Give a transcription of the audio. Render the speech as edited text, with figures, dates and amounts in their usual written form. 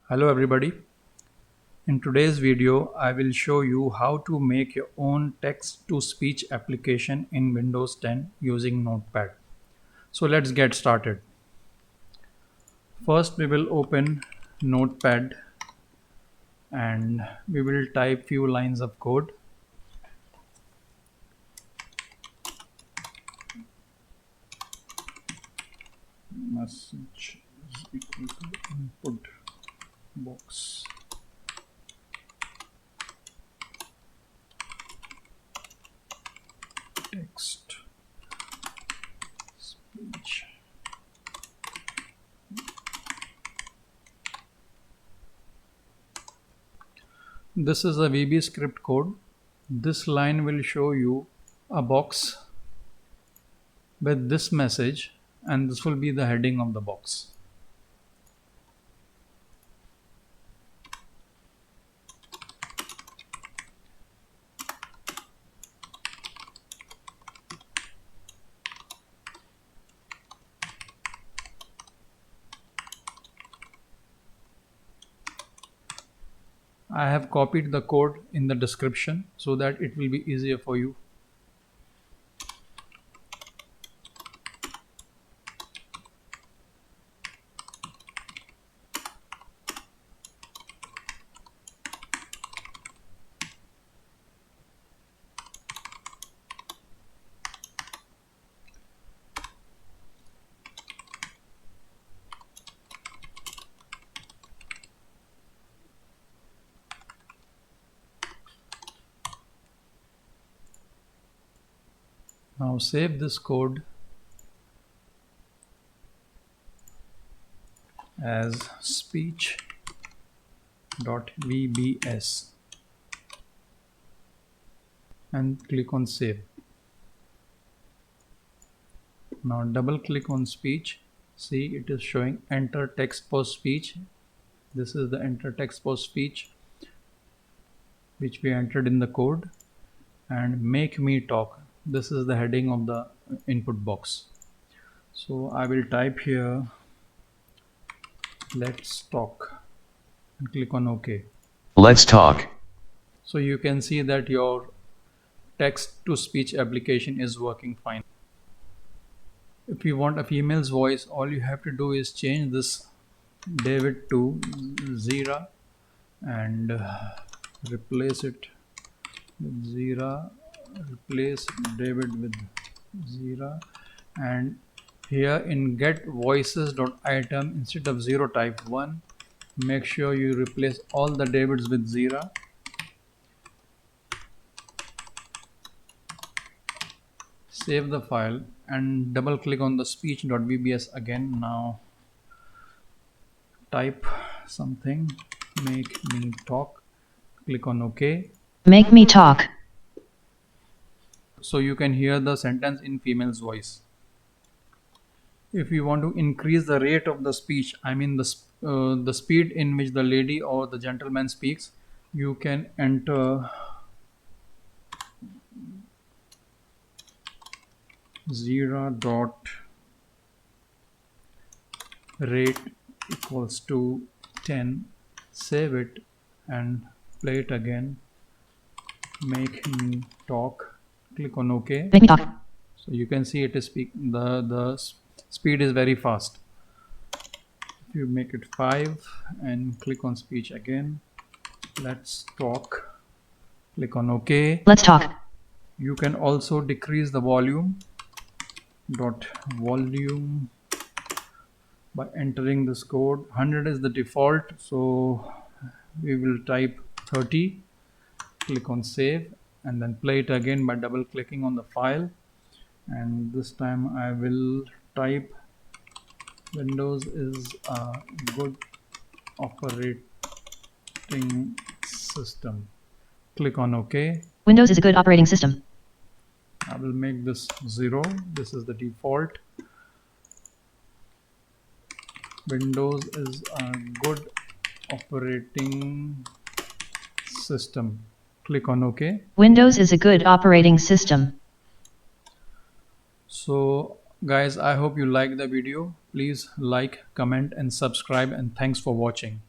Hello everybody. In today's video, I will show you how to make your own text-to-speech application in Windows 10 using Notepad. So let's get started. First, we will open Notepad and we will type few lines of code. Message is equal to input box. Text speech. This is a VB script code. This line will show you a box with this message, and this will be the heading of the box. I have copied the code in the description so that it will be easier for you. Now save this code as speech.vbs and click on save. Now double click on speech. See, it is showing enter text for speech. This is the enter text for speech which we entered in the code, and make me talk. This is the heading of the input box. So I will type here, let's talk, and click on OK. Let's talk. So you can see that your text to speech application is working fine. If you want a female's voice, all you have to do is change this David to Zira and replace it with Zira. Replace David with Zira, and here in GetVoices.Item, instead of 0 type 1. Make sure you replace all the Davids with Zira. Save the file and double click on the speech.vbs again. Now type something, make me talk, click on OK. Make me talk. So you can hear the sentence in female's voice. If you want to increase the rate of the speech, I mean the speed in which the lady or the gentleman speaks, you can enter Zira.Rate equals to 10, save it and play it again. Make me talk, click on OK. Make me talk. So you can see it is the speed is very fast. If you make it 5 and click on speech again, let's talk, click on OK. Let's talk. You can also decrease the volume by entering this code. 100 is the default, so we will type 30, click on save and then play it again by double clicking on the file, and this time I will type Windows is a good operating system. Click on OK. Windows is a good operating system. I will make this 0. This is the default. Windows is a good operating system. Click on OK. Windows is a good operating system. So guys, I hope you like the video. Please like, comment and subscribe, and thanks for watching.